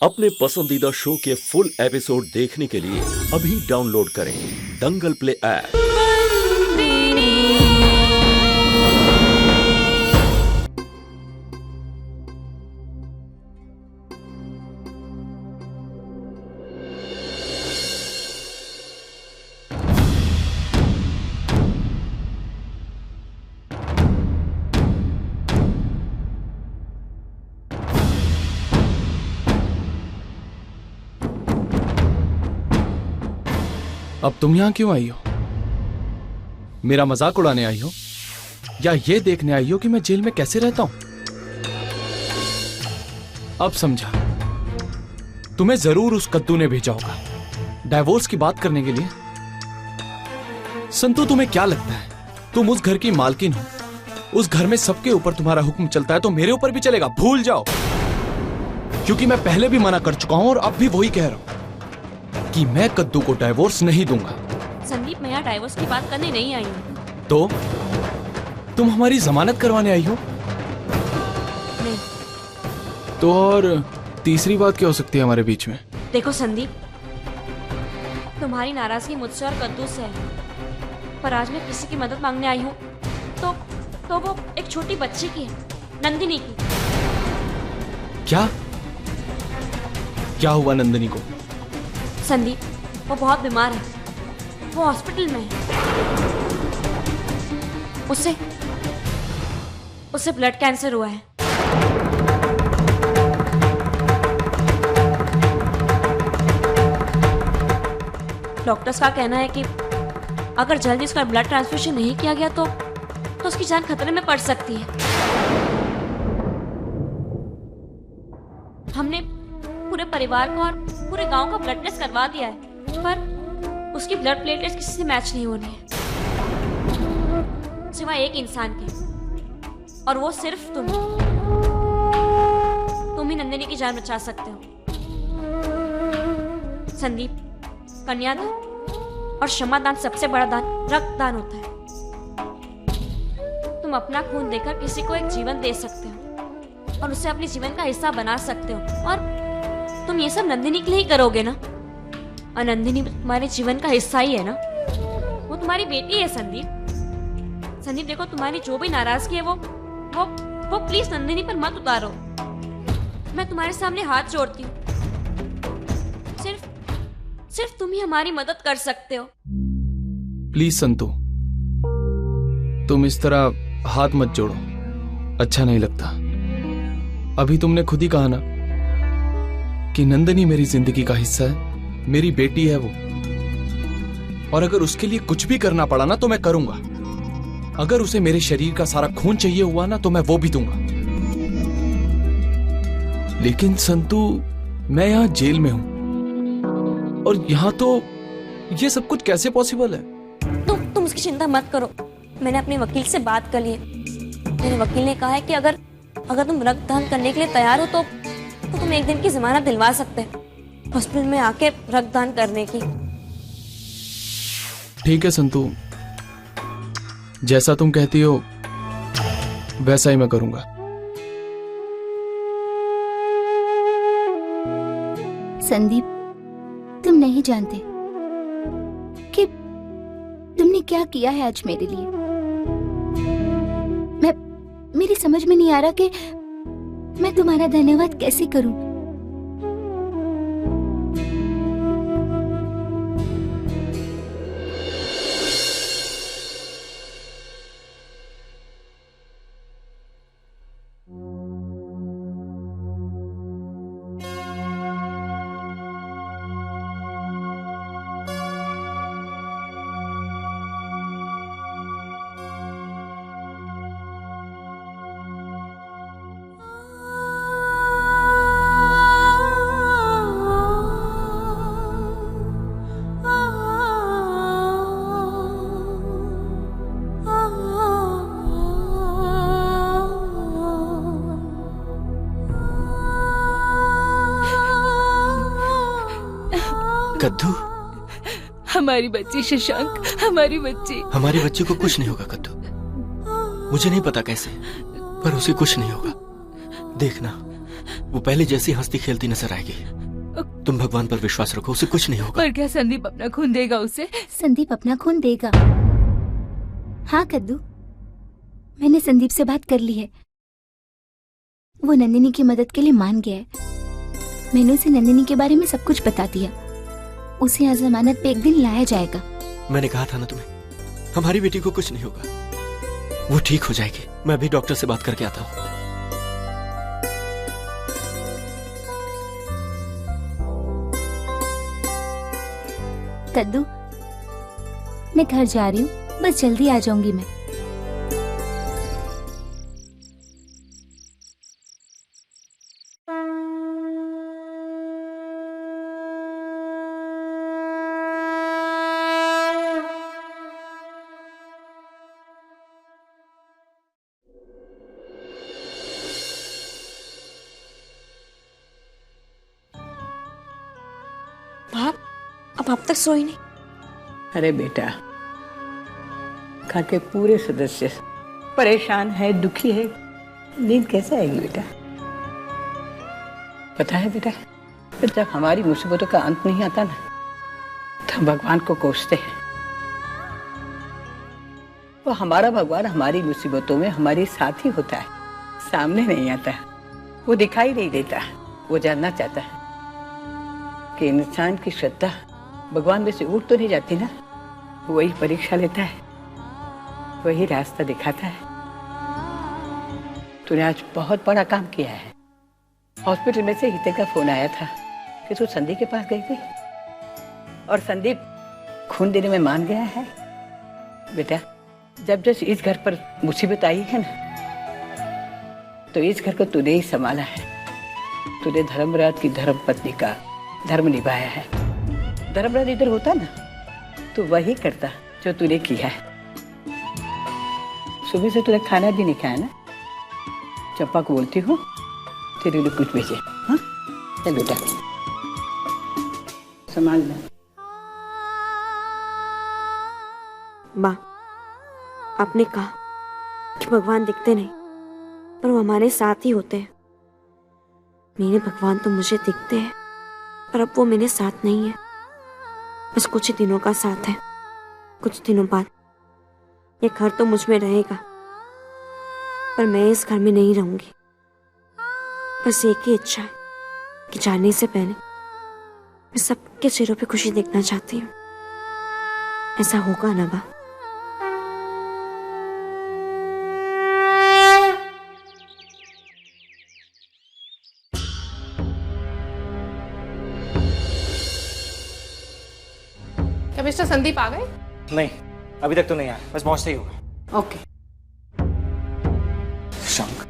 अपने पसंदीदा शो के फुल एपिसोड देखने के लिए अभी डाउनलोड करें दंगल प्ले ऐप। अब तुम यहां क्यों आई हो? मेरा मजाक उड़ाने आई हो या ये देखने आई हो कि मैं जेल में कैसे रहता हूं? अब समझा, तुम्हें जरूर उस कद्दू ने भेजा होगा डाइवोर्स की बात करने के लिए। संतू, तुम्हें क्या लगता है तुम उस घर की मालकिन हो? उस घर में सबके ऊपर तुम्हारा हुक्म चलता है तो मेरे ऊपर भी चलेगा? भूल जाओ, क्योंकि मैं पहले भी मना कर चुका हूं और अब भी वही कह रहा हूं कि मैं कद्दू को डाइवोर्स नहीं दूंगा। संदीप, मैं यहाँ डाइवोर्स की बात करने नहीं आई हूँ। तो तुम हमारी जमानत करवाने आई हो? नहीं। तो और तीसरी बात क्या हो सकती है हमारे बीच में? देखो संदीप, तुम्हारी नाराजगी मुझसे और कद्दू से है, पर आज मैं किसी की मदद मांगने आई हूँ तो वो एक छोटी बच्ची की है, नंदिनी की। क्या हुआ नंदिनी को? संदीप, वो बहुत बीमार है, वो हॉस्पिटल में है। उसे ब्लड कैंसर हुआ है। डॉक्टर्स का कहना है कि अगर जल्दी उसका ब्लड ट्रांसफ्यूजन नहीं किया गया तो उसकी जान खतरे में पड़ सकती है। हमने पूरे परिवार को और पूरे गांव का ब्लड टेस्ट करवा दिया है, पर उसकी ब्लड प्लेटलेट्स किसी से मैच नहीं हो रही है, सिवाय एक इंसान के, और वो सिर्फ तुम ही नंदिनी की जान बचा सकते हो। संदीप, कन्यादान और क्षमादान सबसे बड़ा दान रक्तदान होता है। तुम अपना खून देकर किसी को एक जीवन दे सकते हो और उसे अपने जीवन का हिस्सा बना सकते हो, और तुम ये सब नंदिनी के लिए ही करोगे ना? और नंदिनी तुम्हारे जीवन का हिस्सा ही है ना, वो तुम्हारी बेटी है। संदीप देखो, तुम्हारी जो भी नाराजगी है वो प्लीज नंदिनी पर मत उतारो। मैं तुम्हारे सामने हाथ जोड़ती हूँ, सिर्फ तुम ही हमारी मदद कर सकते हो। प्लीज संतू, तुम इस तरह हाथ मत जोड़ो, अच्छा नहीं लगता। अभी तुमने खुद ही कहा ना कि नंदिनी मेरी जिंदगी का हिस्सा है, मेरी बेटी है वो, और अगर उसके लिए कुछ भी करना पड़ा ना तो मैं करूंगा। अगर उसे मेरे शरीर का सारा खून चाहिए हुआ ना तो मैं वो भी दूंगा। लेकिन संतू, मैं यहां जेल में हूं और यहां तो ये सब कुछ कैसे पॉसिबल है? तुम उसकी चिंता मत करो, मैंने अपने वकील से बात कर ली है। मेरे वकील ने कहा है कि अगर तुम रक्तदान करने के लिए तैयार हो तो तुम एक दिन की जमानत दिलवा सकते हैं हॉस्पिटल में आके रक्तदान करने की। ठीक है संतू, जैसा तुम कहती हो वैसा ही मैं करूंगा। संदीप, तुम नहीं जानते कि तुमने क्या किया है आज मेरे लिए। मेरी समझ में नहीं आ रहा कि मैं तुम्हारा धन्यवाद कैसे करूं। कद्दू, हमारी बच्ची शशांक, हमारी बच्ची को कुछ नहीं होगा कद्दू। मुझे नहीं पता कैसे, पर उसे कुछ नहीं होगा। देखना, वो पहले जैसी हंसती खेलती नजर आएगी। तुम भगवान पर विश्वास रखो, उसे कुछ नहीं होगा। पर क्या संदीप अपना खून देगा उसे? संदीप अपना खून देगा। हाँ कद्दू, मैंने संदीप से बात कर ली है। वो नंदिनी की मदद के लिए मान गया है। मैंने उसे नंदिनी के बारे में सब कुछ बता दिया। उसे यहाँ जमानत पे एक दिन लाया जाएगा। मैंने कहा था ना तुम्हें, हमारी बेटी को कुछ नहीं होगा, वो ठीक हो जाएगी। मैं अभी डॉक्टर से बात करके आता हूँ। कद्दू, मैं घर जा रही हूँ, बस जल्दी आ जाऊंगी मैं। बाप, अब आप तक सोई नहीं? अरे बेटा, घर के पूरे सदस्य परेशान है, दुखी है, नींद कैसे आएगी बेटा? पता है बेटा, जब हमारी मुसीबतों का अंत नहीं आता ना, तो हम भगवान को कोसते हैं। वो हमारा भगवान हमारी मुसीबतों में हमारे साथ ही होता है, सामने नहीं आता है, वो दिखाई नहीं देता। वो जानना चाहता है कि इंसान की श्रद्धा भगवान में से उठ तो नहीं जाती ना। वही परीक्षा लेता है, वही रास्ता दिखाता है। तूने आज बहुत बड़ा काम किया है। हॉस्पिटल में से हिते का फोन आया था कि तू संदीप के पास गई थी और संदीप खून देने में मान गया है। बेटा, जब जब इस घर पर मुसीबत आई है ना, तो इस घर को तूने ही संभाला है। तूने धर्मराज की धर्मपत्नी का धर्म निभाया है। धर्मराज इधर होता ना, तो वही करता जो तूने किया है। सुबह से तूने खाना भी नहीं खाया ना। चंपा को बोलती हूँ तेरे लिए कुछ भेजे। हाँ चल बेटा, संभालना। माँ, आपने कहा कि भगवान दिखते नहीं, पर वो हमारे साथ ही होते हैं। मेरे भगवान तो मुझे दिखते हैं, पर अब वो मेरे साथ नहीं है। बस कुछ ही दिनों का साथ है। कुछ दिनों बाद ये घर तो मुझ में रहेगा, पर मैं इस घर में नहीं रहूंगी। बस एक ही इच्छा है कि जाने से पहले मैं सबके चेहरों पे खुशी देखना चाहती हूँ। ऐसा होगा ना बा? क्या मिस्टर संदीप आ गए? नहीं, अभी तक तो नहीं आया, बस पहुंचते ही होगा। ओके। शंक,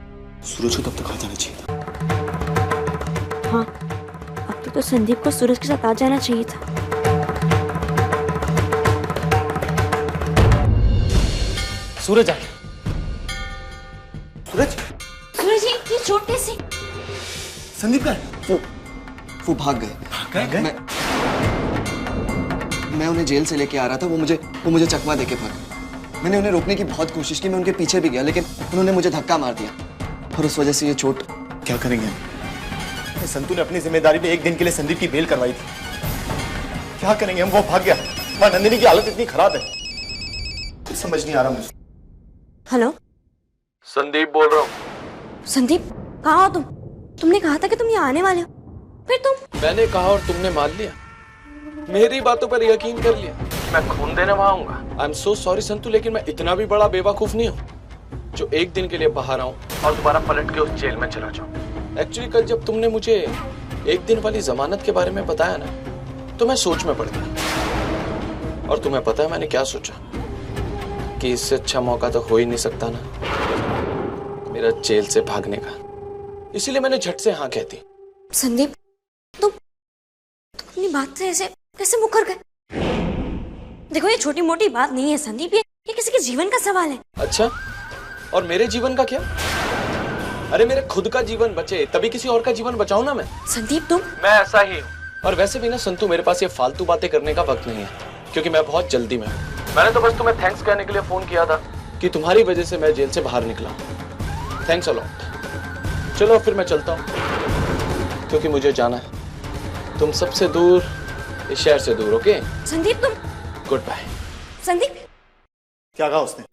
सूरज को तब तक आ जाना चाहिए था। हाँ, अब तो संदीप को सूरज के साथ आ जाना चाहिए था। सूरज आ गया। सूरज? सूरज, ये चोट कैसी? संदीप का? वो भाग गए। भाग गए? मैं उन्हें जेल से लेके आ रहा था, वो मुझे चकमा देके भागे। मैंने उन्हें रोकने की बहुत कोशिश की, मैं उनके पीछे भी गया, लेकिन उन्होंने मुझे धक्का मार दिया और उस वजह से ये चोट। क्या करेंगे? संतू ने अपनी जिम्मेदारी पे एक दिन के लिए संदीप की बेल करवाई थी। क्या करेंगे हम? वो भाग गया। मां नंदिनी की हालत इतनी खराब है, कुछ समझ नहीं आ रहा मुझे। हेलो, संदीप बोल रहा हूँ। संदीप, कहाँ हो तुम? तुमने कहा था कि तुम यहाँ आने वाले हो, फिर तुम? मैंने कहा और तुमने मान लिया। मेरी बातों पर यकीन कर लिया। मैं खून देने वहां आऊंगा। I am so sorry Santu, लेकिन मैं इतना भी बड़ा बेवकूफ नहीं हूँ जो एक दिन के लिए बाहर आऊं और दोबारा पलट के उस जेल में चला जाऊं। एक्चुअली कल जब तुमने मुझे एक दिन वाली जमानत के बारे में बताया ना, तो मैं सोच में पड़ गया। और तुम्हें पता है मैंने क्या सोचा? कि इससे अच्छा मौका तो हो ही नहीं सकता ना मेरा जेल से भागने का। इसीलिए मैंने झट से हाँ कह दी। संदीप, तुम अपनी बात से ऐसे कैसे मुकर गए? देखो, ये छोटी मोटी बात नहीं है संदीप, ये किसी के जीवन का सवाल है। अच्छा, और मेरे जीवन का क्या? अरे मेरे खुद का जीवन बचे तभी किसी और का जीवन बचाऊं ना मैं। संदीप, तुम? मैं ऐसा ही हूँ। और वैसे भी ना संतू, मेरे पास ये फालतू बातें करने का वक्त नहीं है, क्योंकि मैं बहुत जल्दी में हूँ। मैंने तो बस तुम्हें थैंक्स कहने के लिए फोन किया था कि तुम्हारी वजह से मैं जेल से बाहर निकला। Thanks a lot. चलो फिर मैं चलता हूँ। क्योंकि मुझे जाना है। तुम सबसे दूर, इस शहर से दूर। ओके संदीप तुम। Good bye. संदीप क्या कहा उसने?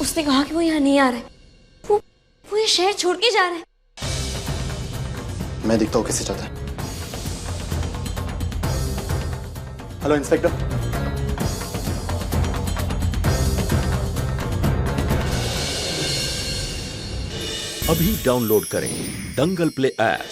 उसने कहा कि वो यहाँ नहीं आ रहा है, वो ये शहर छोड़ के जा रहा है। मैं देखता हूँ किसे चाहता है। Hello inspector. अभी डाउनलोड करें दंगल प्ले ऐप।